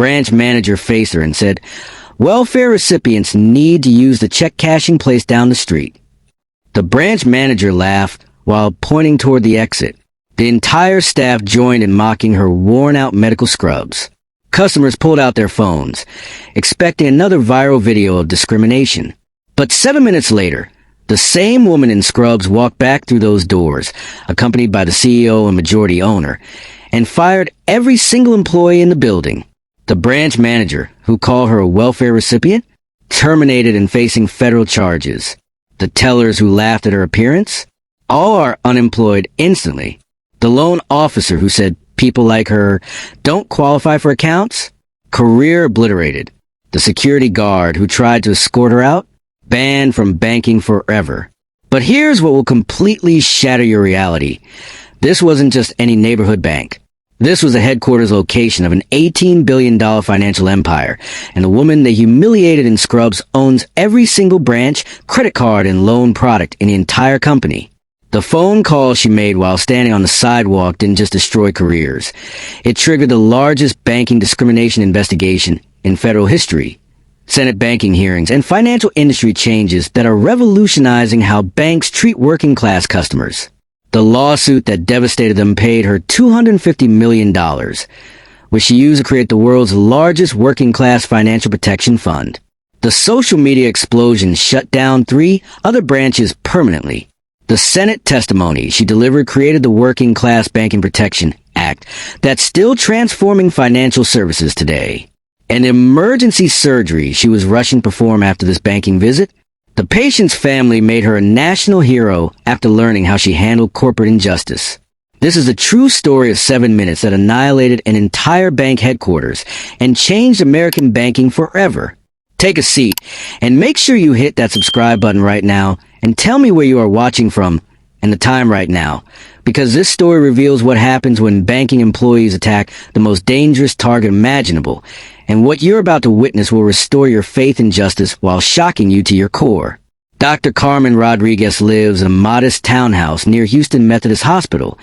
branch manager faced her and said, "Welfare recipients need to use the check cashing place down the street." The branch manager laughed while pointing toward the exit. The entire staff joined in mocking her worn-out medical scrubs. Customers pulled out their phones, expecting another viral video of discrimination. But 7 minutes later, the same woman in scrubs walked back through those doors, accompanied by the CEO and majority owner, and fired every single employee in the building. The branch manager, who called her a welfare recipient, terminated and facing federal charges. The tellers who laughed at her appearance, all are unemployed instantly. The loan officer who said people like her don't qualify for accounts, career obliterated. The security guard who tried to escort her out, banned from banking forever. But here's what will completely shatter your reality. This wasn't just any neighborhood bank. This was the headquarters location of an $18 billion financial empire, and the woman they humiliated in scrubs owns every single branch, credit card, and loan product in the entire company. The phone call she made while standing on the sidewalk didn't just destroy careers. It triggered the largest banking discrimination investigation in federal history. Senate banking hearings and financial industry changes that are revolutionizing how banks treat working-class customers. The lawsuit that devastated them paid her $250 million, which she used to create the world's largest working-class financial protection fund. The social media explosion shut down 3 other branches permanently. The Senate testimony she delivered created the Working Class Banking Protection Act that's still transforming financial services today. An emergency surgery she was rushing to perform after this banking visit. The patient's family made her a national hero after learning how she handled corporate injustice. This is a true story of 7 minutes that annihilated an entire bank headquarters and changed American banking forever. Take a seat and make sure you hit that subscribe button right now and tell me where you are watching from and the time right now, because this story reveals what happens when banking employees attack the most dangerous target imaginable, and what you're about to witness will restore your faith in justice while shocking you to your core. Dr. Carmen Rodriguez lives in a modest townhouse near Houston Methodist Hospital,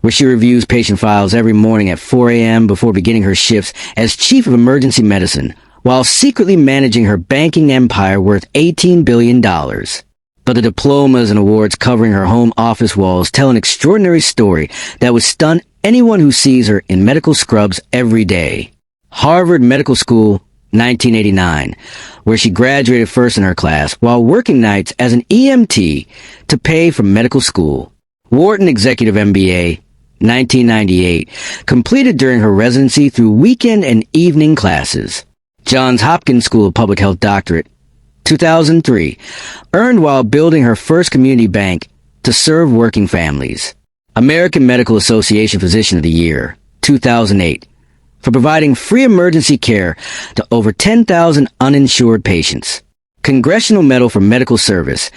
where she reviews patient files every morning at 4 a.m. before beginning her shifts as chief of emergency medicine, while secretly managing her banking empire worth $18 billion. But the diplomas and awards covering her home office walls tell an extraordinary story that would stun anyone who sees her in medical scrubs every day. Harvard Medical School, 1989, where she graduated first in her class while working nights as an EMT to pay for medical school. Wharton Executive MBA, 1998, completed during her residency through weekend and evening classes. Johns Hopkins School of Public Health Doctorate, 2003, earned while building her first community bank to serve working families. American Medical Association Physician of the Year, 2008, for providing free emergency care to over 10,000 uninsured patients. Congressional Medal for Medical Service,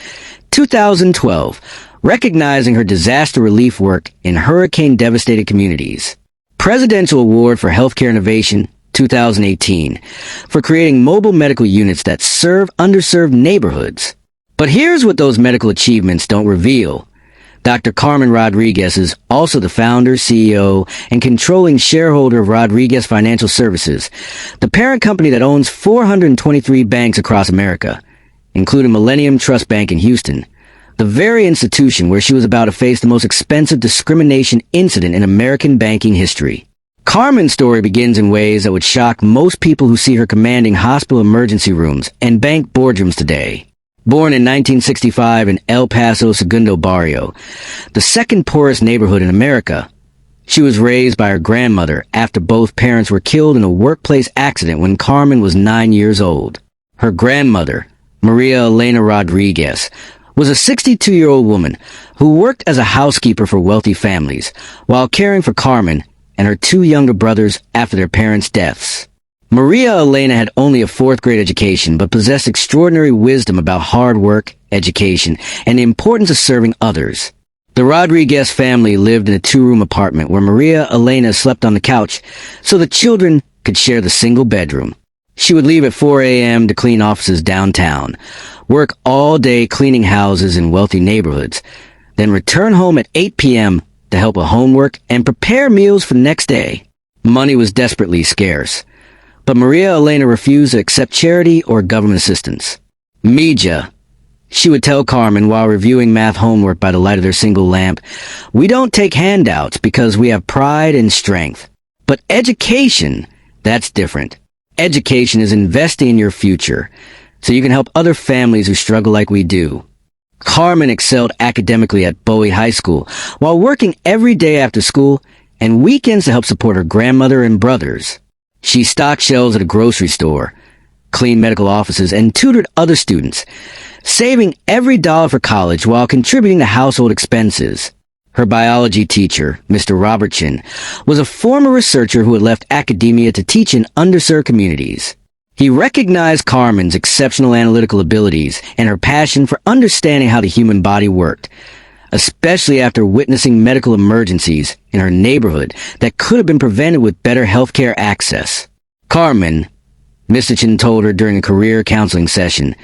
2012, recognizing her disaster relief work in hurricane-devastated communities. Presidential Award for Healthcare Innovation, 2018, for creating mobile medical units that serve underserved neighborhoods. But here's what those medical achievements don't reveal. Dr. Carmen Rodriguez is also the founder, CEO, and controlling shareholder of Rodriguez Financial Services, the parent company that owns 423 banks across America, including Millennium Trust Bank in Houston, the very institution where she was about to face the most expensive discrimination incident in American banking history. Carmen's story begins in ways that would shock most people who see her commanding hospital emergency rooms and bank boardrooms today. Born in 1965 in El Paso Segundo Barrio, the second poorest neighborhood in America, she was raised by her grandmother after both parents were killed in a workplace accident when Carmen was 9 years old. Her grandmother, Maria Elena Rodriguez, was a 62-year-old woman who worked as a housekeeper for wealthy families while caring for Carmen and her 2 younger brothers after their parents' deaths. Maria Elena had only a 4th grade education, but possessed extraordinary wisdom about hard work, education, and the importance of serving others. The Rodriguez family lived in a 2-room apartment where Maria Elena slept on the couch so the children could share the single bedroom. She would leave at 4 a.m. to clean offices downtown, work all day cleaning houses in wealthy neighborhoods, then return home at 8 p.m. to help with homework and prepare meals for the next day. Money was desperately scarce, but Maria Elena refused to accept charity or government assistance. 𝗧𝗵𝗲, she would tell Carmen while reviewing math homework by the light of their single lamp, we don't take handouts because we have pride and strength. But education, that's different. Education is investing in your future, so you can help other families who struggle like we do. Carmen excelled academically at Bowie High School while working every day after school and weekends to help support her grandmother and brothers. She stocked shelves at a grocery store, cleaned medical offices, and tutored other students, saving every dollar for college while contributing to household expenses. Her biology teacher, Mr. Robertson, was a former researcher who had left academia to teach in underserved communities. He recognized Carmen's exceptional analytical abilities and her passion for understanding how the human body worked, especially after witnessing medical emergencies in her neighborhood that could have been prevented with better healthcare access. Carmen, Mr. Chen told her during a career counseling session,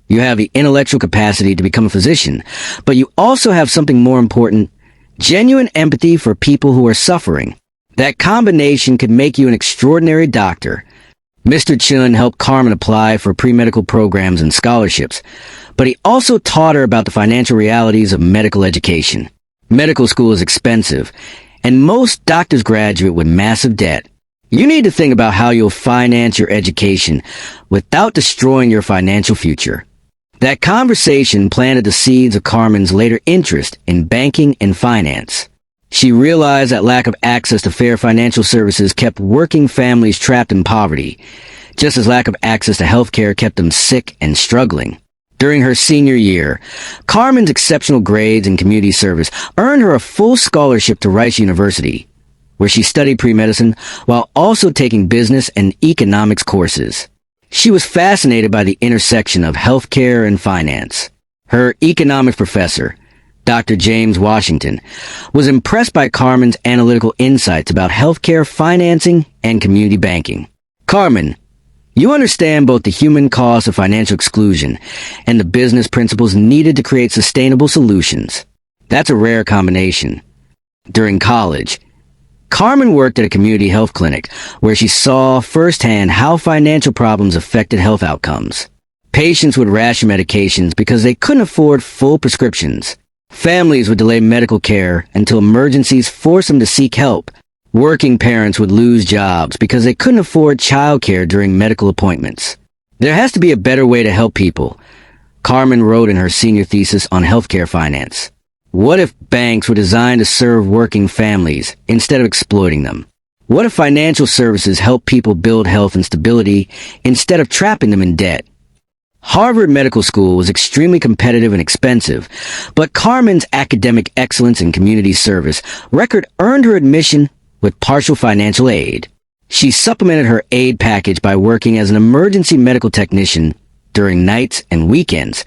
you have the intellectual capacity to become a physician, but you also have something more important, genuine empathy for people who are suffering. That combination could make you an extraordinary doctor. Mr. Chen helped Carmen apply for pre-medical programs and scholarships, but he also taught her about the financial realities of medical education. Medical school is expensive, and most doctors graduate with massive debt. You need to think about how you'll finance your education without destroying your financial future. That conversation planted the seeds of Carmen's later interest in banking and finance. She realized that lack of access to fair financial services kept working families trapped in poverty, just as lack of access to health care kept them sick and struggling. During her senior year, Carmen's exceptional grades in community service earned her a full scholarship to Rice University, where she studied pre-medicine while also taking business and economics courses. She was fascinated by the intersection of healthcare and finance. Her economics professor, Dr. James Washington, was impressed by Carmen's analytical insights about healthcare financing and community banking. Carmen, you understand both the human cost of financial exclusion and the business principles needed to create sustainable solutions. That's a rare combination. During college, Carmen worked at a community health clinic where she saw firsthand how financial problems affected health outcomes. Patients would ration medications because they couldn't afford full prescriptions. Families would delay medical care until emergencies forced them to seek help. Working parents would lose jobs because they couldn't afford childcare during medical appointments. There has to be a better way to help people, Carmen wrote in her senior thesis on healthcare finance. What if banks were designed to serve working families instead of exploiting them? What if financial services help people build health and stability instead of trapping them in debt? Harvard Medical School was extremely competitive and expensive, but Carmen's academic excellence and community service record earned her admission with partial financial aid. She supplemented her aid package by working as an emergency medical technician during nights and weekends,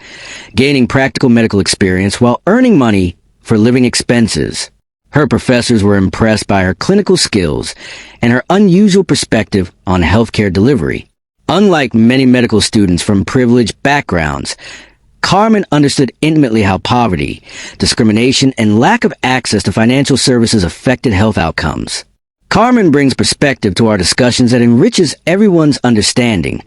gaining practical medical experience while earning money for living expenses. Her professors were impressed by her clinical skills and her unusual perspective on healthcare delivery. Unlike many medical students from privileged backgrounds, Carmen understood intimately how poverty, discrimination, and lack of access to financial services affected health outcomes. Carmen brings perspective to our discussions that enriches everyone's understanding,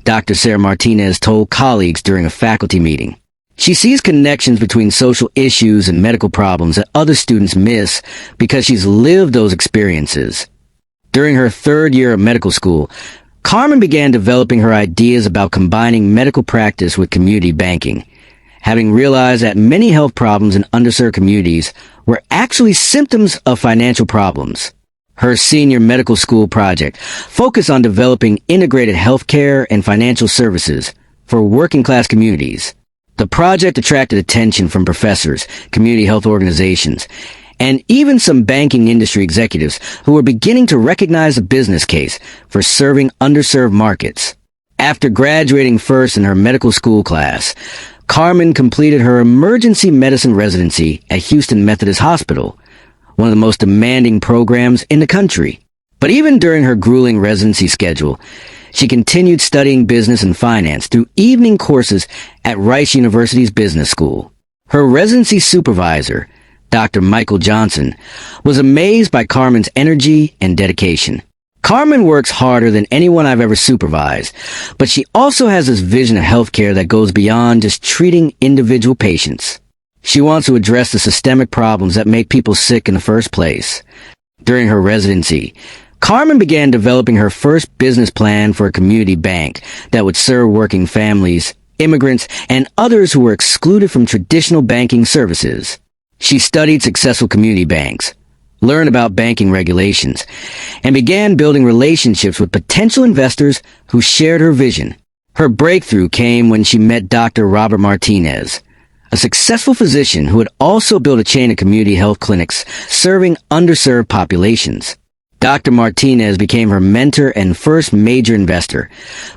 Dr. Sarah Martinez told colleagues during a faculty meeting. She sees connections between social issues and medical problems that other students miss because she's lived those experiences. During her third year of medical school, Carmen began developing her ideas about combining medical practice with community banking, having realized that many health problems in underserved communities were actually symptoms of financial problems. Her senior medical school project focused on developing integrated healthcare and financial services for working-class communities. The project attracted attention from professors, community health organizations, and even some banking industry executives who were beginning to recognize the business case for serving underserved markets. After graduating first in her medical school class, Carmen completed her emergency medicine residency at Houston Methodist Hospital, one of the most demanding programs in the country. But even during her grueling residency schedule, she continued studying business and finance through evening courses at Rice University's Business School. Her residency supervisor, Dr. Michael Johnson, was amazed by Carmen's energy and dedication. Carmen works harder than anyone I've ever supervised, but she also has this vision of healthcare that goes beyond just treating individual patients. She wants to address the systemic problems that make people sick in the first place. During her residency, Carmen began developing her first business plan for a community bank that would serve working families, immigrants, and others who were excluded from traditional banking services. She studied successful community banks, learned about banking regulations, and began building relationships with potential investors who shared her vision. Her breakthrough came when she met Dr. Robert Martinez, a successful physician who had also built a chain of community health clinics serving underserved populations. Dr. Martinez became her mentor and first major investor,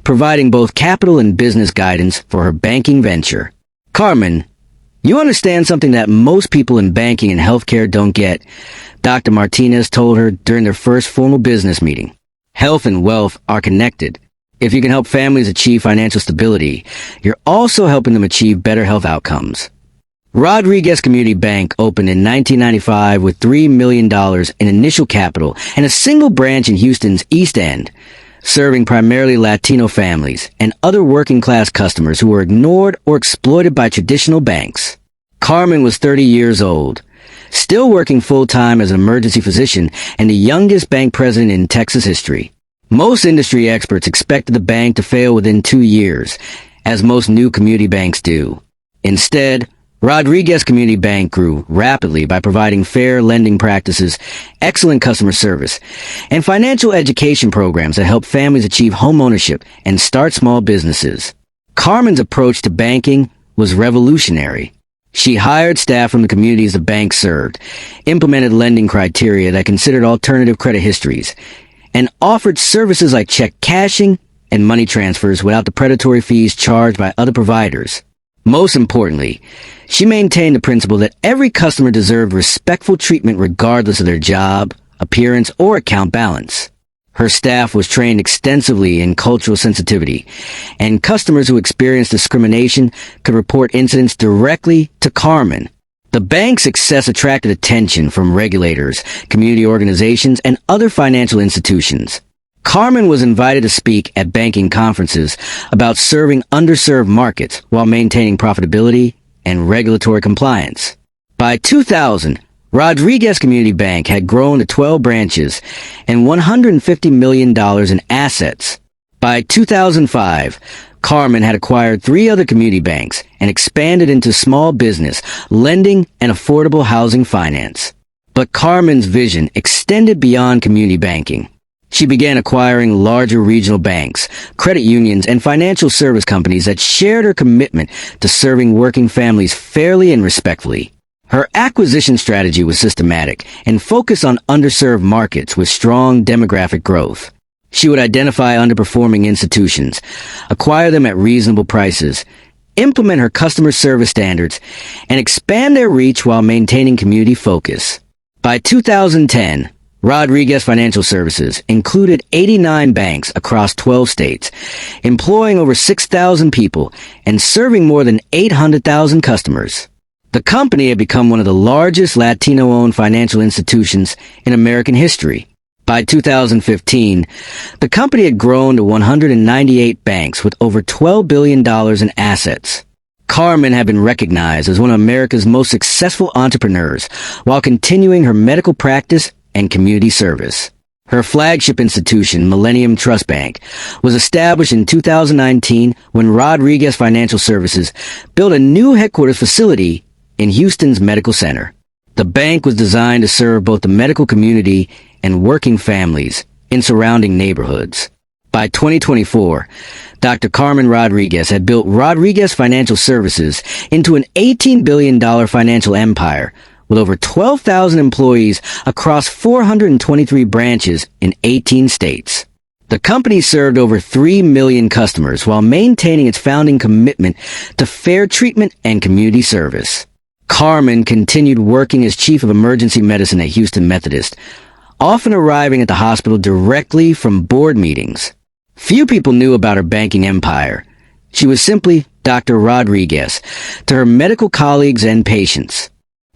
providing both capital and business guidance for her banking venture. Carmen, you understand something that most people in banking and healthcare don't get, Dr. Martinez told her during their first formal business meeting. Health and wealth are connected. If you can help families achieve financial stability, you're also helping them achieve better health outcomes. Rodriguez Community Bank opened in 1995 with $3 million in initial capital and a single branch in Houston's East End, serving primarily Latino families and other working-class customers who were ignored or exploited by traditional banks. Carmen was 30 years old, still working full-time as an emergency physician and the youngest bank president in Texas history. Most industry experts expected the bank to fail within 2 years, as most new community banks do. Instead, Rodriguez Community Bank grew rapidly by providing fair lending practices, excellent customer service, and financial education programs that help families achieve home ownership and start small businesses. Carmen's approach to banking was revolutionary. She hired staff from the communities the bank served, implemented lending criteria that considered alternative credit histories, and offered services like check cashing and money transfers without the predatory fees charged by other providers. Most importantly, she maintained the principle that every customer deserved respectful treatment regardless of their job, appearance, or account balance. Her staff was trained extensively in cultural sensitivity, and customers who experienced discrimination could report incidents directly to Carmen. The bank's success attracted attention from regulators, community organizations, and other financial institutions. Carmen was invited to speak at banking conferences about serving underserved markets while maintaining profitability and regulatory compliance. By 2000, Rodriguez Community Bank had grown to 12 branches and $150 million in assets. By 2005, Carmen had acquired 3 other community banks and expanded into small business, lending, and affordable housing finance. But Carmen's vision extended beyond community banking. She began acquiring larger regional banks, credit unions, and financial service companies that shared her commitment to serving working families fairly and respectfully. Her acquisition strategy was systematic and focused on underserved markets with strong demographic growth. She would identify underperforming institutions, acquire them at reasonable prices, implement her customer service standards, and expand their reach while maintaining community focus. By 2010, Rodriguez Financial Services included 89 banks across 12 states, employing over 6,000 people and serving more than 800,000 customers. The company had become one of the largest Latino-owned financial institutions in American history. By 2015, the company had grown to 198 banks with over $12 billion in assets. Carmen had been recognized as one of America's most successful entrepreneurs while continuing her medical practice and community service. Her flagship institution, Millennium Trust Bank, was established in 2019 when Rodriguez Financial Services built a new headquarters facility in Houston's Medical Center. The bank was designed to serve both the medical community and working families in surrounding neighborhoods. By 2024, Dr. Carmen Rodriguez had built Rodriguez Financial Services into an $18 billion financial empire with over 12,000 employees across 423 branches in 18 states. The company served over 3 million customers while maintaining its founding commitment to fair treatment and community service. Carmen continued working as chief of emergency medicine at Houston Methodist, often arriving at the hospital directly from board meetings. Few people knew about her banking empire. She was simply Dr. Rodriguez to her medical colleagues and patients.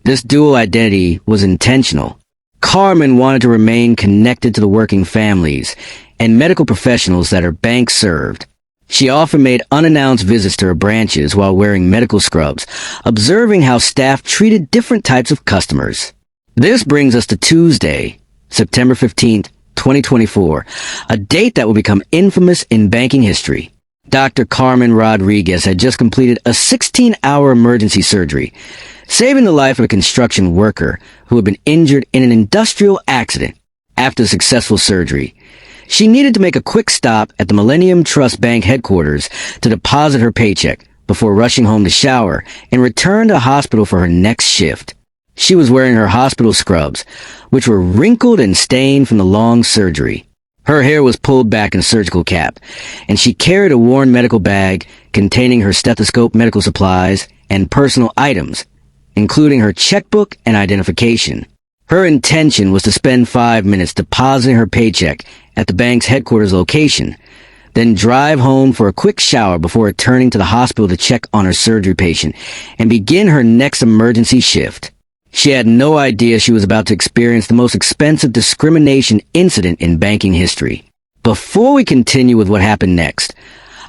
This dual identity was intentional. Carmen wanted to remain connected to the working families and medical professionals that her bank served. She often made unannounced visits to her branches while wearing medical scrubs, observing how staff treated different types of customers. This brings us to Tuesday, September 15th, 2024, a date that will become infamous in banking history. Dr. Carmen Rodriguez had just completed a 16-hour emergency surgery, saving the life of a construction worker who had been injured in an industrial accident. After the successful surgery, she needed to make a quick stop at the Millennium Trust Bank headquarters to deposit her paycheck before rushing home to shower and return to the hospital for her next shift. She was wearing her hospital scrubs, which were wrinkled and stained from the long surgery. Her hair was pulled back in a surgical cap, and she carried a worn medical bag containing her stethoscope, medical supplies, and personal items, including her checkbook and identification. Her intention was to spend 5 minutes depositing her paycheck at the bank's headquarters location, then drive home for a quick shower before returning to the hospital to check on her surgery patient and begin her next emergency shift. She had no idea she was about to experience the most expensive discrimination incident in banking history. Before we continue with what happened next,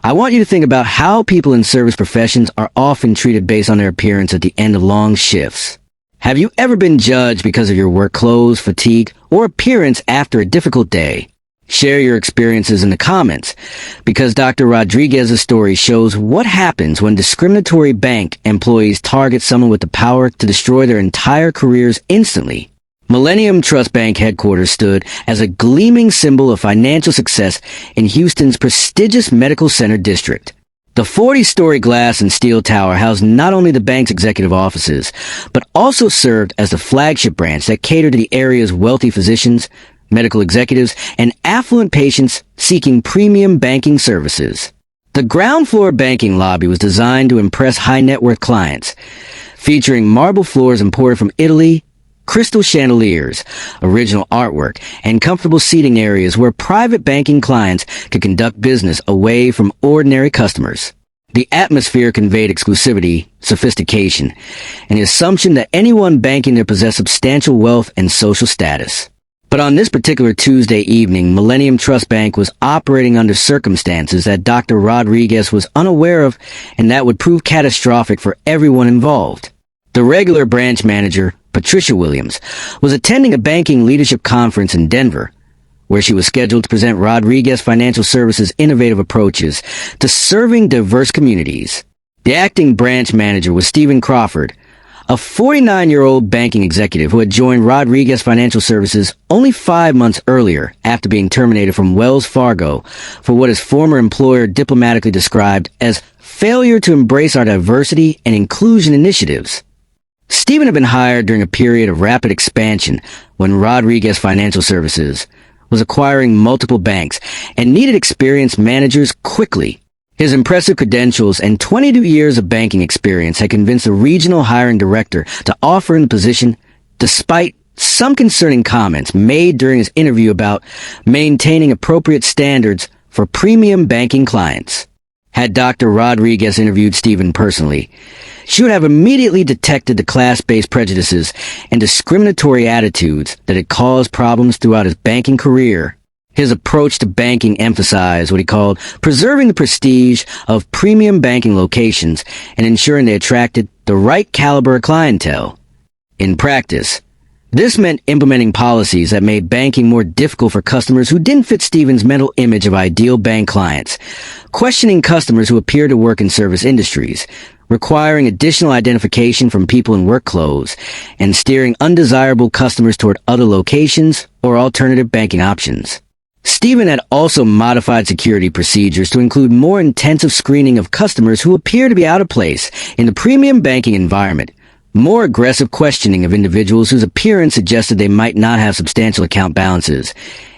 I want you to think about how people in service professions are often treated based on their appearance at the end of long shifts. Have you ever been judged because of your work clothes, fatigue, or appearance after a difficult day? Share your experiences in the comments, because Dr. Rodriguez's story shows what happens when discriminatory bank employees target someone with the power to destroy their entire careers instantly. Millennium Trust Bank headquarters stood as a gleaming symbol of financial success in Houston's prestigious medical center district. The 40-story glass and steel tower housed not only the bank's executive offices, but also served as the flagship branch that catered to the area's wealthy physicians, medical executives, and affluent patients seeking premium banking services. The ground floor banking lobby was designed to impress high-net-worth clients, featuring marble floors imported from Italy, crystal chandeliers, original artwork, and comfortable seating areas where private banking clients could conduct business away from ordinary customers. The atmosphere conveyed exclusivity, sophistication, and the assumption that anyone banking there possessed substantial wealth and social status. But on this particular Tuesday evening, Millennium Trust Bank was operating under circumstances that Dr. Rodriguez was unaware of and that would prove catastrophic for everyone involved. The regular branch manager, Patricia Williams, was attending a banking leadership conference in Denver, where she was scheduled to present Rodriguez Financial Services' innovative approaches to serving diverse communities. The acting branch manager was Stephen Crawford, a 49-year-old banking executive who had joined Rodriguez Financial Services only 5 months earlier after being terminated from Wells Fargo for what his former employer diplomatically described as failure to embrace our diversity and inclusion initiatives. Stephen had been hired during a period of rapid expansion when Rodriguez Financial Services was acquiring multiple banks and needed experienced managers quickly. His impressive credentials and 22 years of banking experience had convinced the regional hiring director to offer him the position, despite some concerning comments made during his interview about maintaining appropriate standards for premium banking clients. Had Dr. Rodriguez interviewed Stephen personally, she would have immediately detected the class-based prejudices and discriminatory attitudes that had caused problems throughout his banking career. His approach to banking emphasized what he called preserving the prestige of premium banking locations and ensuring they attracted the right caliber of clientele. In practice, this meant implementing policies that made banking more difficult for customers who didn't fit Stephen's mental image of ideal bank clients, questioning customers who appeared to work in service industries, requiring additional identification from people in work clothes, and steering undesirable customers toward other locations or alternative banking options. Stephen had also modified security procedures to include more intensive screening of customers who appear to be out of place in the premium banking environment, more aggressive questioning of individuals whose appearance suggested they might not have substantial account balances,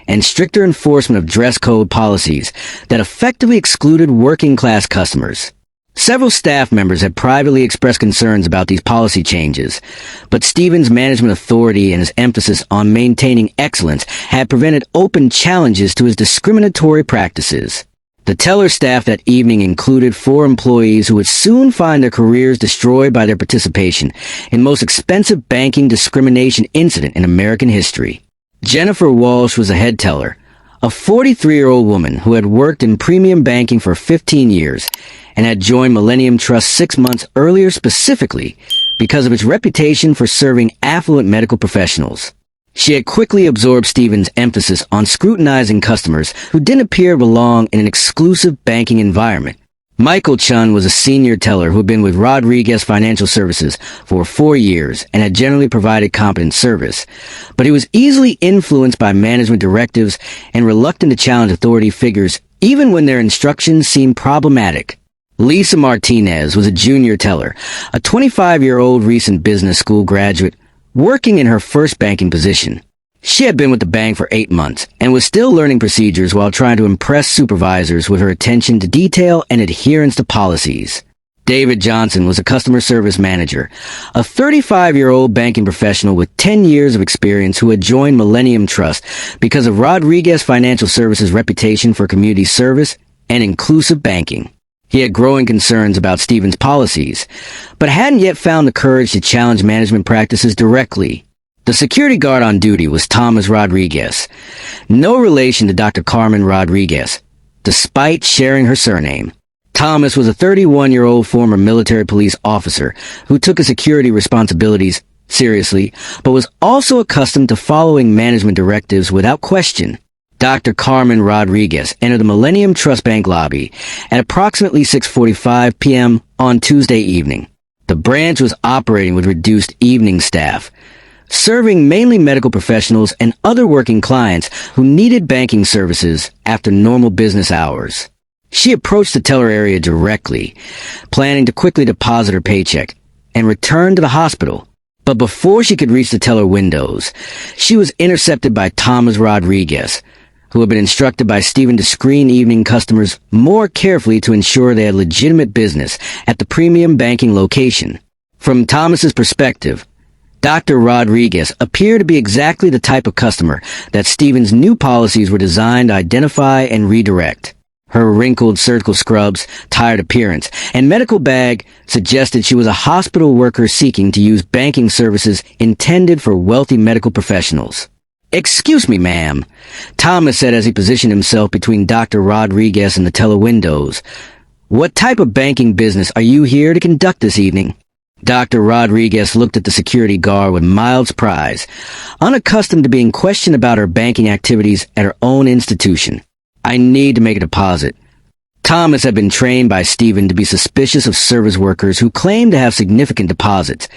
and stricter enforcement of dress code policies that effectively excluded working-class customers. Several staff members had privately expressed concerns about these policy changes, but Stephen's management authority and his emphasis on maintaining excellence had prevented open challenges to his discriminatory practices. The teller staff that evening included 4 employees who would soon find their careers destroyed by their participation in the most expensive banking discrimination incident in American history. 𝗦𝗵𝗄 𝗦𝘁 was a head teller, a 43-year-old woman who had worked in premium banking for 15 years and had joined Millennium Trust 6 months earlier specifically because of its reputation for serving affluent medical professionals. She had quickly absorbed Stephen's emphasis on scrutinizing customers who didn't appear to belong in an exclusive banking environment. Michael Chun was a senior teller who had been with Rodriguez Financial Services for 4 years and had generally provided competent service, but he was easily influenced by management directives and reluctant to challenge authority figures even when their instructions seemed problematic. Lisa Martinez was a junior teller, a 25-year-old recent business school graduate working in her first banking position. She had been with the bank for 8 months and was still learning procedures while trying to impress supervisors with her attention to detail and adherence to policies. David Johnson was a customer service manager, a 35-year-old banking professional with 10 years of experience who had joined Millennium Trust because of Rodriguez Financial Services' reputation for community service and inclusive banking. He had growing concerns about Stephen's policies, but hadn't yet found the courage to challenge management practices directly. The security guard on duty was 𝗬𝗵𝗲 Rodriguez, no relation to Dr. Carmen Rodriguez, despite sharing her surname. 𝗬𝗵𝗲 was a 31-year-old former military police officer who took his security responsibilities seriously, but was also accustomed to following management directives without question. Dr. Carmen Rodriguez entered the Millennium Trust Bank lobby at approximately 6:45 p.m. on Tuesday evening. The branch was operating with reduced evening staff, serving mainly medical professionals and other working clients who needed banking services after normal business hours. She approached the teller area directly, planning to quickly deposit her paycheck and return to the hospital. But before she could reach the teller windows, she was intercepted by 𝗬𝗵𝗲 Rodriguez, who had been instructed by Stephen to screen evening customers more carefully to ensure they had legitimate business at the premium banking location. From 𝗬𝗵𝗲's perspective, Dr. Rodriguez appeared to be exactly the type of customer that Stephen's new policies were designed to identify and redirect. Her wrinkled surgical scrubs, tired appearance, and medical bag suggested she was a hospital worker seeking to use banking services intended for wealthy medical professionals. "Excuse me, ma'am," 𝗬𝗵𝗲 said as he positioned himself between Dr. Rodriguez and the teller windows. "What type of banking business are you here to conduct this evening?" Dr. Rodriguez looked at the security guard with mild surprise, unaccustomed to being questioned about her banking activities at her own institution. "I need to make a deposit." 𝗬𝗵𝗲 had been trained by Stephen to be suspicious of service workers who claimed to have significant deposits,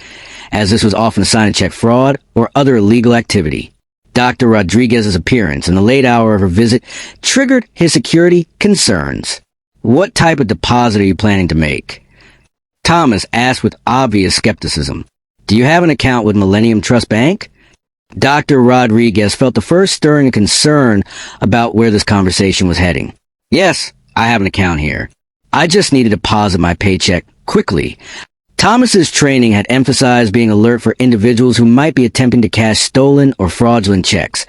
as this was often a sign of check fraud or other illegal activity. Dr. Rodriguez's appearance in the late hour of her visit triggered his security concerns. "What type of deposit are you planning to make?" 𝗬𝗵𝗲 asked with obvious skepticism. "Do you have an account with Millennium Trust Bank?" Dr. Rodriguez felt the first stirring of concern about where this conversation was heading. "Yes, I have an account here. I just need to deposit my paycheck quickly." 𝗬𝗵𝗲's training had emphasized being alert for individuals who might be attempting to cash stolen or fraudulent checks,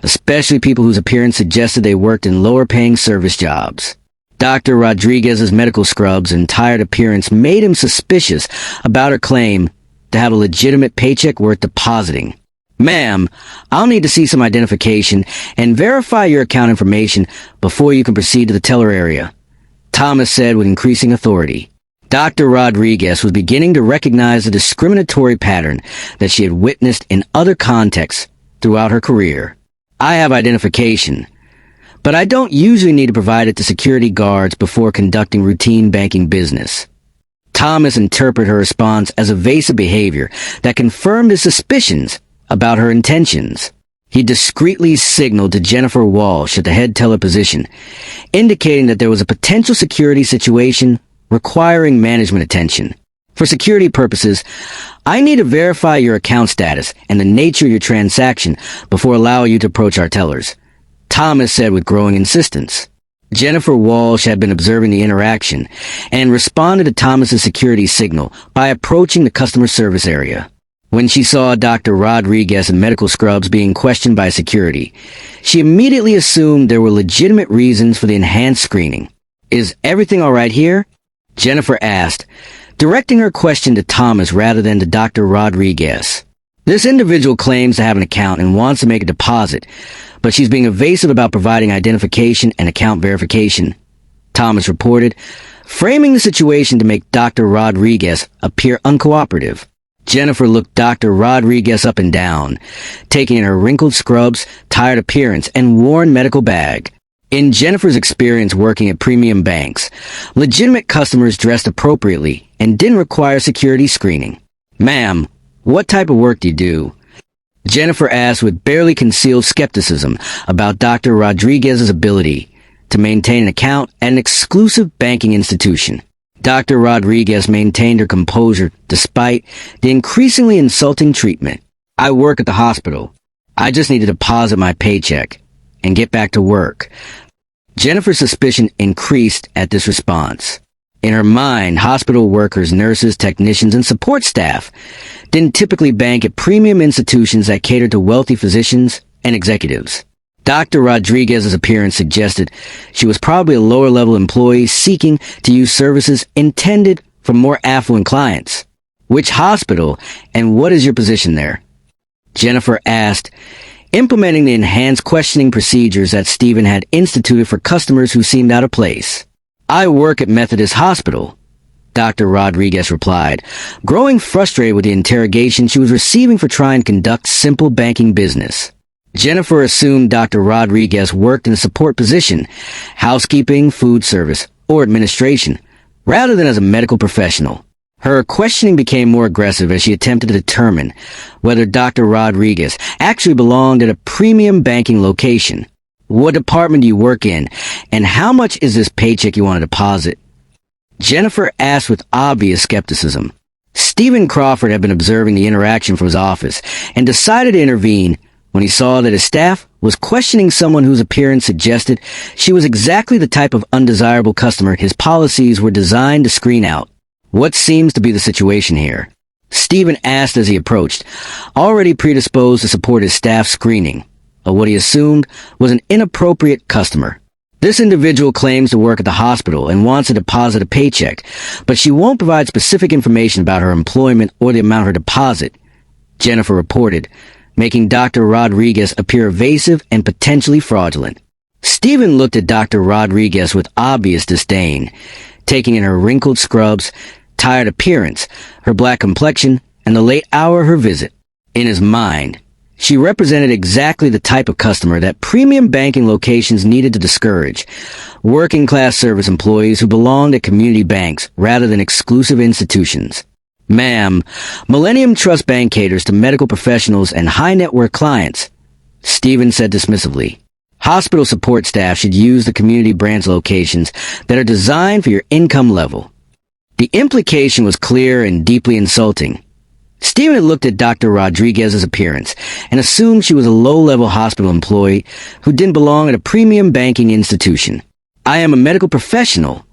especially people whose appearance suggested they worked in lower-paying service jobs. Dr. Rodriguez's medical scrubs and tired appearance made him suspicious about her claim to have a legitimate paycheck worth depositing. "Ma'am, I'll need to see some identification and verify your account information before you can proceed to the teller area," 𝗬𝗵𝗲 said with increasing authority. Dr. Rodriguez was beginning to recognize the discriminatory pattern that she had witnessed in other contexts throughout her career. "I have identification, but I don't usually need to provide it to security guards before conducting routine banking business." 𝗬𝗵𝗲 interpreted her response as evasive behavior that confirmed his suspicions about her intentions. He discreetly signaled to 𝗦𝗵𝗄 𝗦𝘁 at the head teller position, indicating that there was a potential security situation requiring management attention. "For security purposes, I need to verify your account status and the nature of your transaction before allowing you to approach our tellers," 𝗬𝗵𝗲 said with growing insistence. 𝗦𝗵𝗄 𝗦𝘁 had been observing the interaction and responded to 𝗬𝗵𝗲's security signal by approaching the customer service area. When she saw Dr. Rodriguez in medical scrubs being questioned by security, she immediately assumed there were legitimate reasons for the enhanced screening. Is everything all right here? Jennifer asked, directing her question to Thomas rather than to Dr. Rodriguez. This individual claims to have an account and wants to make a deposit, but she's being evasive about providing identification and account verification, Thomas reported, framing the situation to make Dr. Rodriguez appear uncooperative. Jennifer looked Dr. Rodriguez up and down, taking in her wrinkled scrubs, tired appearance, and worn medical bag. In Jennifer's experience working at premium banks, legitimate customers dressed appropriately and didn't require security screening. "Ma'am, what type of work do you do?" Jennifer asked with barely concealed skepticism about Dr. Rodriguez's ability to maintain an account at an exclusive banking institution. Dr. Rodriguez maintained her composure despite the increasingly insulting treatment. "I work at the hospital. I just need to deposit my paycheck and get back to work." Jennifer's suspicion increased at this response. In her mind, hospital workers, nurses, technicians, and support staff didn't typically bank at premium institutions that catered to wealthy physicians and executives. Dr. Rodriguez's appearance suggested she was probably a lower-level employee seeking to use services intended for more affluent clients. "Which hospital, and what is your position there?" Jennifer asked, implementing the enhanced questioning procedures that Stephen had instituted for customers who seemed out of place. "I work at Methodist Hospital," Dr. Rodriguez replied, growing frustrated with the interrogation she was receiving for trying to conduct simple banking business. Jennifer assumed Dr. Rodriguez worked in a support position, housekeeping, food service, or administration, rather than as a medical professional. Her questioning became more aggressive as she attempted to determine whether Dr. Rodriguez actually belonged at a premium banking location. "What department do you work in, and how much is this paycheck you want to deposit?" Jennifer asked with obvious skepticism. Stephen Crawford had been observing the interaction from his office and decided to intervene when he saw that his staff was questioning someone whose appearance suggested she was exactly the type of undesirable customer his policies were designed to screen out. "What seems to be the situation here?" Stephen asked as he approached, already predisposed to support his staff's screening of what he assumed was an inappropriate customer. "This individual claims to work at the hospital and wants to deposit a paycheck, but she won't provide specific information about her employment or the amount of her deposit," Jennifer reported, making Dr. Rodriguez appear evasive and potentially fraudulent. Stephen looked at Dr. Rodriguez with obvious disdain, taking in her wrinkled scrubs, tired appearance, her black complexion, and the late hour of her visit. In his mind, she represented exactly the type of customer that premium banking locations needed to discourage, working-class service employees who belonged at community banks rather than exclusive institutions. "Ma'am, Millennium Trust Bank caters to medical professionals and high-net-worth clients," Stephen said dismissively. "Hospital support staff should use the community branch locations that are designed for your income level." The implication was clear and deeply insulting. Stephen had looked at Dr. Rodriguez's appearance and assumed she was a low-level hospital employee who didn't belong at a premium banking institution. "I am a medical professional,"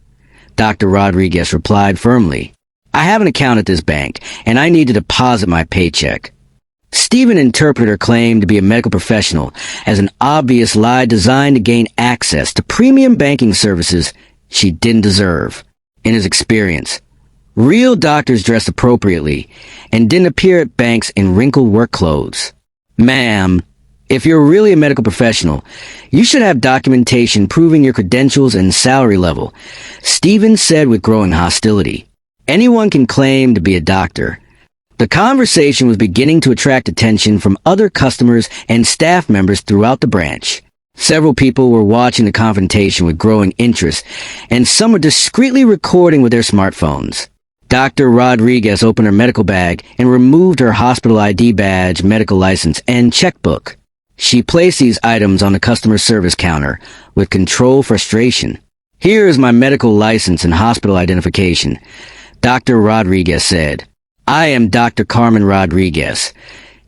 Dr. Rodriguez replied firmly. "I have an account at this bank, and I need to deposit my paycheck." Stephen interpreted her claim to be a medical professional as an obvious lie designed to gain access to premium banking services she didn't deserve. In his experience, real doctors dressed appropriately and didn't appear at banks in wrinkled work clothes. "Ma'am, if you're really a medical professional, you should have documentation proving your credentials and salary level," Stephen said with growing hostility. "Anyone can claim to be a doctor." The conversation was beginning to attract attention from other customers and staff members throughout the branch. Several people were watching the confrontation with growing interest, and some were discreetly recording with their smartphones. Dr. Rodriguez opened her medical bag and removed her hospital ID badge, medical license, and checkbook. She placed these items on the customer service counter with controlled frustration. "Here is my medical license and hospital identification," Dr. Rodriguez said. "I am Dr. Carmen Rodriguez,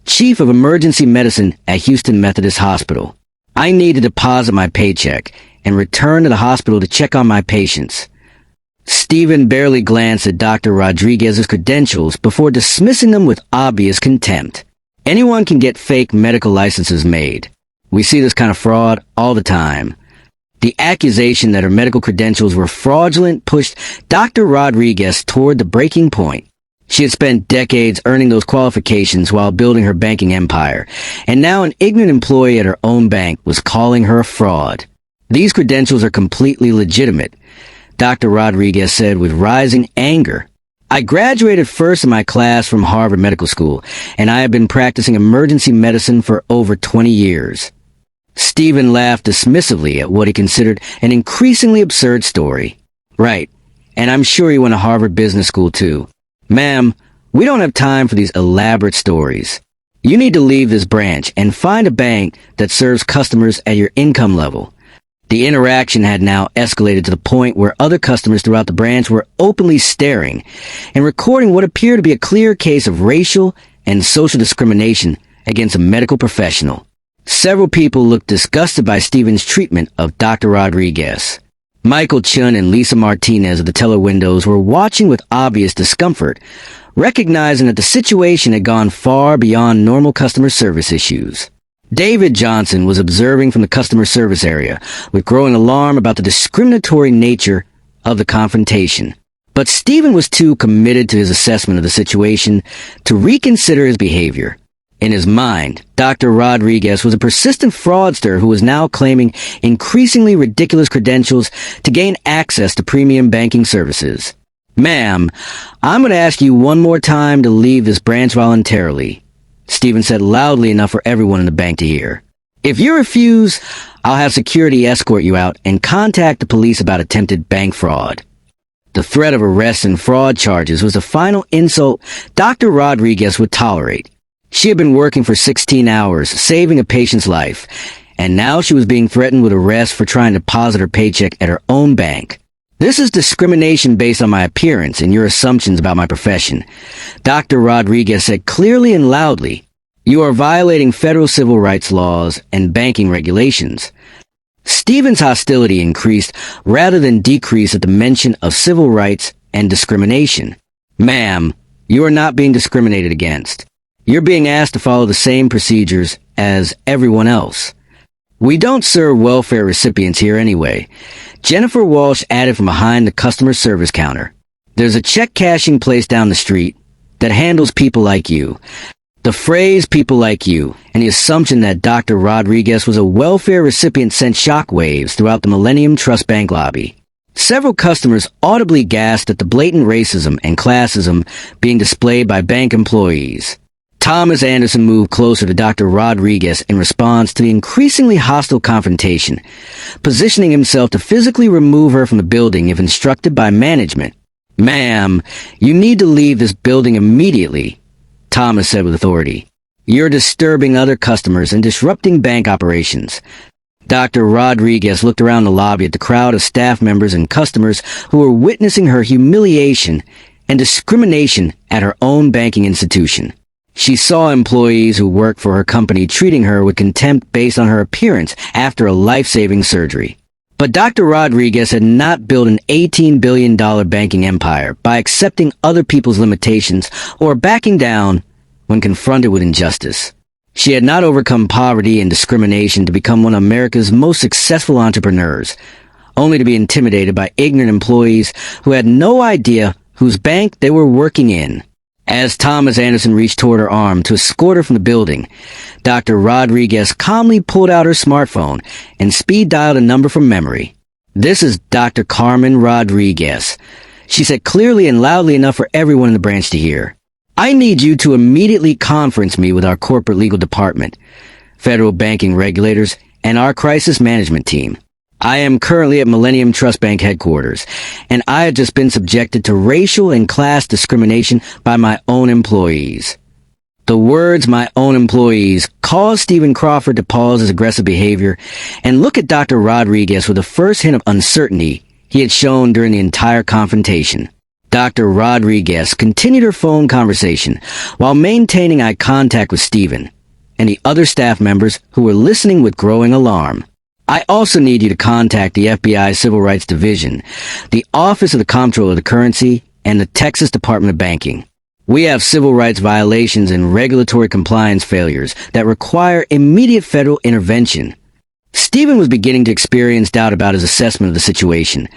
Chief of Emergency Medicine at Houston Methodist Hospital. I need to deposit my paycheck and return to the hospital to check on my patients." Stephen barely glanced at Dr. Rodriguez's credentials before dismissing them with obvious contempt. "Anyone can get fake medical licenses made. We see this kind of fraud all the time," The accusation that her medical credentials were fraudulent pushed Dr. Rodriguez toward the breaking point. She had spent decades earning those qualifications while building her banking empire, and now an ignorant employee at her own bank was calling her a fraud. These credentials are completely legitimate, Dr. Rodriguez said with rising anger. I graduated first in my class from Harvard Medical School, and I have been practicing emergency medicine for over 20 years. Stephen laughed dismissively at what he considered an increasingly absurd story. Right, and I'm sure you went to Harvard Business School too. Ma'am, we don't have time for these elaborate stories. You need to leave this branch and find a bank that serves customers at your income level. The interaction had now escalated to the point where other customers throughout the branch were openly staring and recording what appeared to be a clear case of racial and social discrimination against a medical professional. Several people looked disgusted by Stephen's treatment of Dr. Rodriguez. Michael Chun and Lisa Martinez of the teller windows were watching with obvious discomfort, recognizing that the situation had gone far beyond normal customer service issues. David Johnson was observing from the customer service area with growing alarm about the discriminatory nature of the confrontation. But Stephen was too committed to his assessment of the situation to reconsider his behavior. In his mind, Dr. Rodriguez was a persistent fraudster who was now claiming increasingly ridiculous credentials to gain access to premium banking services. Ma'am, I'm going to ask you one more time to leave this branch voluntarily, Stephen said loudly enough for everyone in the bank to hear. If you refuse, I'll have security escort you out and contact the police about attempted bank fraud. The threat of arrest and fraud charges was the final insult Dr. Rodriguez would tolerate. She had been working for 16 hours, saving a patient's life, and now she was being threatened with arrest for trying to deposit her paycheck at her own bank. This is discrimination based on my appearance and your assumptions about my profession, Dr. Rodriguez said clearly and loudly. You are violating federal civil rights laws and banking regulations. Stephen's hostility increased rather than decreased at the mention of civil rights and discrimination. Ma'am, you are not being discriminated against. You're being asked to follow the same procedures as everyone else. We don't serve welfare recipients here anyway, Jennifer Walsh added from behind the customer service counter. There's a check cashing place down the street that handles people like you. The phrase people like you and the assumption that Dr. Rodriguez was a welfare recipient sent shockwaves throughout the Millennium Trust Bank lobby. Several customers audibly gasped at the blatant racism and classism being displayed by bank employees. Thomas Anderson moved closer to Dr. Rodriguez in response to the increasingly hostile confrontation, positioning himself to physically remove her from the building if instructed by management. Ma'am, you need to leave this building immediately, Thomas said with authority. You're disturbing other customers and disrupting bank operations. Dr. Rodriguez looked around the lobby at the crowd of staff members and customers who were witnessing her humiliation and discrimination at her own banking institution. She saw employees who worked for her company treating her with contempt based on her appearance after a life-saving surgery. But Dr. Rodriguez had not built an $18 billion banking empire by accepting other people's limitations or backing down when confronted with injustice. She had not overcome poverty and discrimination to become one of America's most successful entrepreneurs, only to be intimidated by ignorant employees who had no idea whose bank they were working in. As Thomas Anderson reached toward her arm to escort her from the building, Dr. Rodriguez calmly pulled out her smartphone and speed-dialed a number from memory. This is Dr. Carmen Rodriguez, she said clearly and loudly enough for everyone in the branch to hear. I need you to immediately conference me with our corporate legal department, federal banking regulators, and our crisis management team. I am currently at Millennium Trust Bank headquarters, and I have just been subjected to racial and class discrimination by my own employees. The words "my own employees" caused Stephen Crawford to pause his aggressive behavior and look at Dr. Rodriguez with the first hint of uncertainty he had shown during the entire confrontation. Dr. Rodriguez continued her phone conversation while maintaining eye contact with Stephen and the other staff members who were listening with growing alarm. I also need you to contact the FBI Civil Rights Division, the Office of the Comptroller of the Currency, and the Texas Department of Banking. We have civil rights violations and regulatory compliance failures that require immediate federal intervention. Stephen was beginning to experience doubt about his assessment of the situation,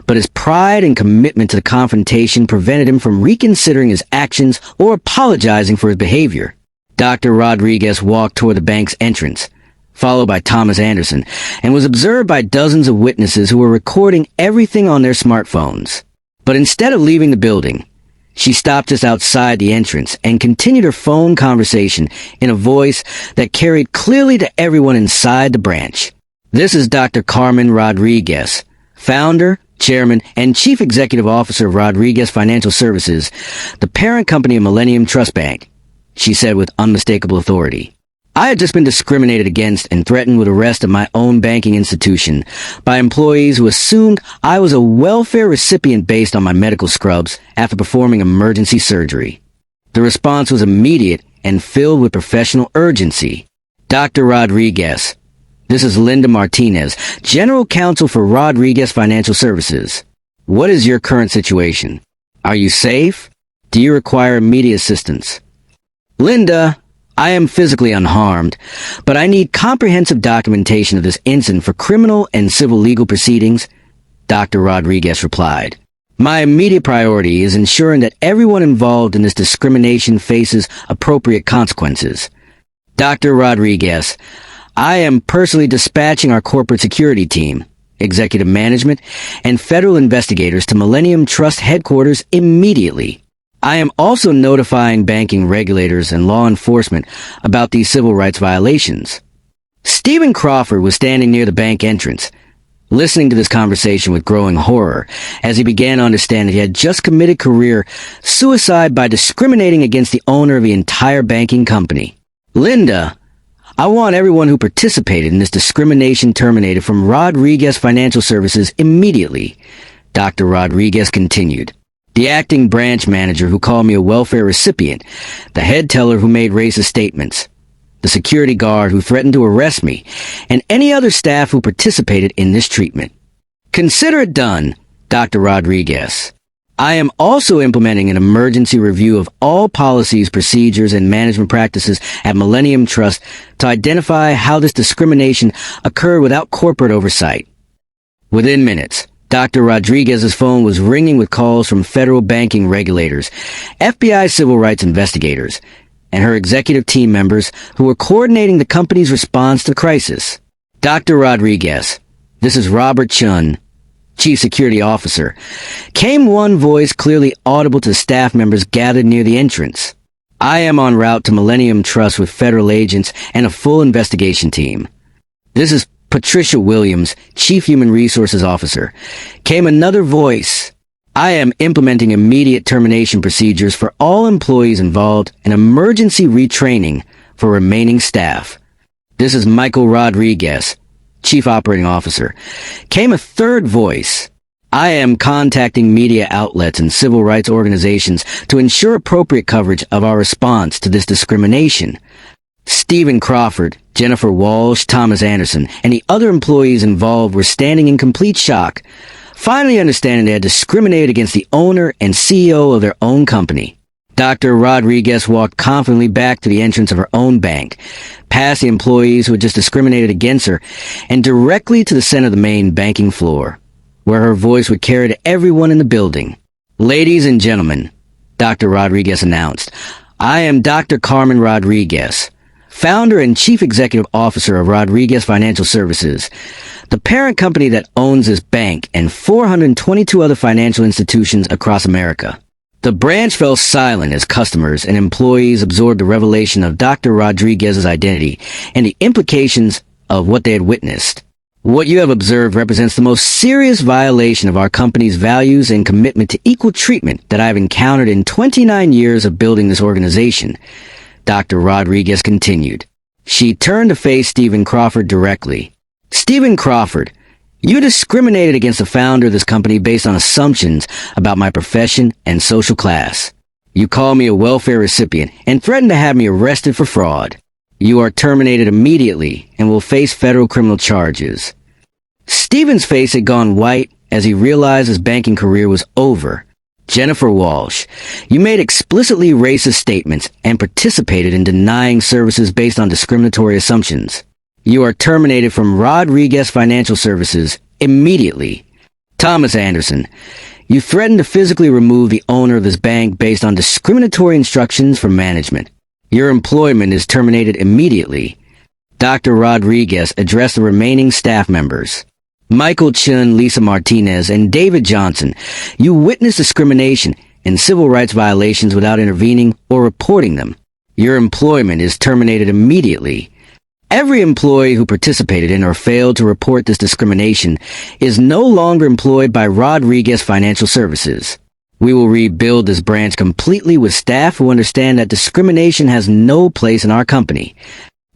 but his pride and commitment to the confrontation prevented him from reconsidering his actions or apologizing for his behavior. Dr. Rodriguez walked toward the bank's entrance, followed by Thomas Anderson, and was observed by dozens of witnesses who were recording everything on their smartphones. But instead of leaving the building, she stopped just outside the entrance and continued her phone conversation in a voice that carried clearly to everyone inside the branch. This is Dr. Carmen Rodriguez, founder, chairman, and chief executive officer of Rodriguez Financial Services, the parent company of Millennium Trust Bank, she said with unmistakable authority. I had just been discriminated against and threatened with arrest at my own banking institution by employees who assumed I was a welfare recipient based on my medical scrubs after performing emergency surgery. The response was immediate and filled with professional urgency. Dr. Rodriguez, this is Linda Martinez, General Counsel for Rodriguez Financial Services. What is your current situation? Are you safe? Do you require immediate assistance? Linda, I am physically unharmed, but I need comprehensive documentation of this incident for criminal and civil legal proceedings, Dr. Rodriguez replied. My immediate priority is ensuring that everyone involved in this discrimination faces appropriate consequences. Dr. Rodriguez, I am personally dispatching our corporate security team, executive management, and federal investigators to Millennium Trust headquarters immediately. I am also notifying banking regulators and law enforcement about these civil rights violations. Stephen Crawford was standing near the bank entrance, listening to this conversation with growing horror as he began to understand that he had just committed career suicide by discriminating against the owner of the entire banking company. Linda, I want everyone who participated in this discrimination terminated from Rodriguez Financial Services immediately, Dr. Rodriguez continued. The acting branch manager who called me a welfare recipient, the head teller who made racist statements, the security guard who threatened to arrest me, and any other staff who participated in this treatment. Consider it done, Dr. Rodriguez. I am also implementing an emergency review of all policies, procedures, and management practices at Millennium Trust to identify how this discrimination occurred without corporate oversight. Within minutes, Dr. Rodriguez's phone was ringing with calls from federal banking regulators, FBI civil rights investigators, and her executive team members who were coordinating the company's response to the crisis. Dr. Rodriguez, this is Robert Chun, Chief Security Officer, came one voice clearly audible to staff members gathered near the entrance. I am en route to Millennium Trust with federal agents and a full investigation team. This is Patricia Williams, Chief Human Resources Officer, came another voice. I am implementing immediate termination procedures for all employees involved and emergency retraining for remaining staff. This is Michael Rodriguez, Chief Operating Officer, came a third voice. I am contacting media outlets and civil rights organizations to ensure appropriate coverage of our response to this discrimination. Stephen Crawford, Jennifer Walsh, Thomas Anderson, and the other employees involved were standing in complete shock, finally understanding they had discriminated against the owner and CEO of their own company. Dr. Rodriguez walked confidently back to the entrance of her own bank, past the employees who had just discriminated against her, and directly to the center of the main banking floor, where her voice would carry to everyone in the building. Ladies and gentlemen, Dr. Rodriguez announced, I am Dr. Carmen Rodriguez, founder and chief executive officer of Rodriguez Financial Services, the parent company that owns this bank and 422 other financial institutions across America. The branch fell silent as customers and employees absorbed the revelation of Dr. Rodriguez's identity and the implications of what they had witnessed. What you have observed represents the most serious violation of our company's values and commitment to equal treatment that I have encountered in 29 years of building this organization, Dr. Rodriguez continued. She turned to face Stephen Crawford directly. Stephen Crawford, you discriminated against the founder of this company based on assumptions about my profession and social class. You called me a welfare recipient and threatened to have me arrested for fraud. You are terminated immediately and will face federal criminal charges. Stephen's face had gone white as he realized his banking career was over. Jennifer Walsh, you made explicitly racist statements and participated in denying services based on discriminatory assumptions. You are terminated from Rodriguez Financial Services immediately. Thomas Anderson, you threatened to physically remove the owner of this bank based on discriminatory instructions from management. Your employment is terminated immediately. Dr. Rodriguez addressed the remaining staff members. Michael Chun, Lisa Martinez, and David Johnson, you witnessed discrimination and civil rights violations without intervening or reporting them. Your employment is terminated immediately. Every employee who participated in or failed to report this discrimination is no longer employed by Rodriguez Financial Services. We will rebuild this branch completely with staff who understand that discrimination has no place in our company.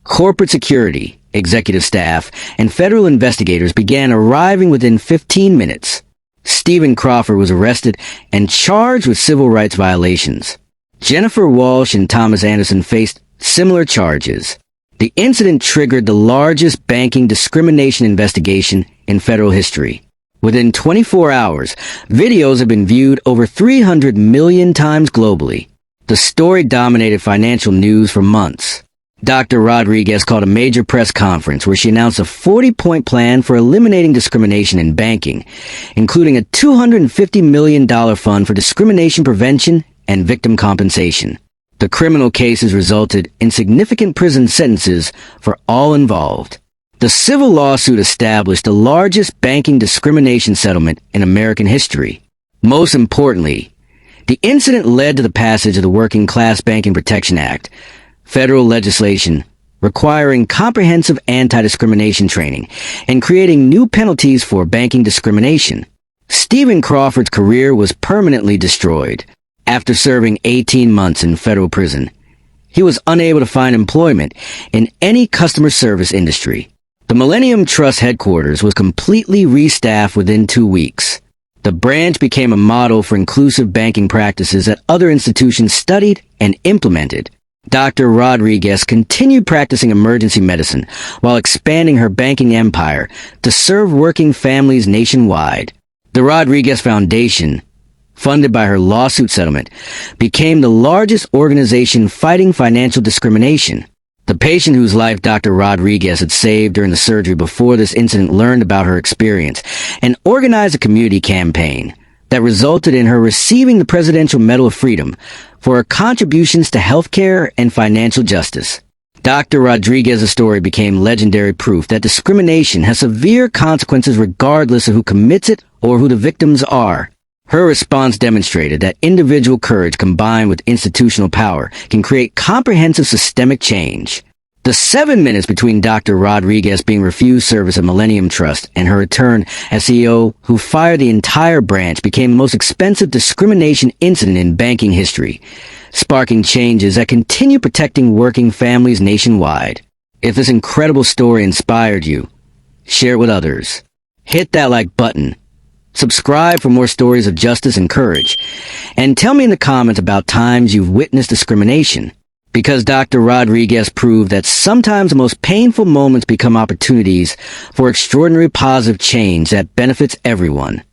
Corporate security, executive staff, and federal investigators began arriving within 15 minutes. Stephen Crawford was arrested and charged with civil rights violations. Jennifer Walsh and Thomas Anderson faced similar charges. The incident triggered the largest banking discrimination investigation in federal history. Within 24 hours, videos have been viewed over 300 million times globally. The story dominated financial news for months. Dr. Rodriguez called a major press conference where she announced a 40-point plan for eliminating discrimination in banking, including a $250 million fund for discrimination prevention and victim compensation. The criminal cases resulted in significant prison sentences for all involved. The civil lawsuit established the largest banking discrimination settlement in American history. Most importantly, the incident led to the passage of the Working Class Banking Protection Act, federal legislation requiring comprehensive anti-discrimination training and creating new penalties for banking discrimination. Stephen Crawford's career was permanently destroyed. After serving 18 months in federal prison, he was unable to find employment in any customer service industry. The Millennium Trust headquarters was completely restaffed within 2 weeks. The branch became a model for inclusive banking practices that other institutions studied and implemented. Dr. Rodriguez continued practicing emergency medicine while expanding her banking empire to serve working families nationwide. The Rodriguez Foundation, funded by her lawsuit settlement, became the largest organization fighting financial discrimination. The patient whose life Dr. Rodriguez had saved during the surgery before this incident learned about her experience and organized a community campaign that resulted in her receiving the Presidential Medal of Freedom for her contributions to healthcare and financial justice. Dr. Rodriguez's story became legendary proof that discrimination has severe consequences regardless of who commits it or who the victims are. Her response demonstrated that individual courage combined with institutional power can create comprehensive systemic change. The 7 minutes between Dr. Rodriguez being refused service at Millennium Trust and her return as CEO, who fired the entire branch, became the most expensive discrimination incident in banking history, sparking changes that continue protecting working families nationwide. If this incredible story inspired you, share it with others. Hit that like button. Subscribe for more stories of justice and courage. And tell me in the comments about times you've witnessed discrimination. Because Dr. Rodriguez proved that sometimes the most painful moments become opportunities for extraordinary positive change that benefits everyone.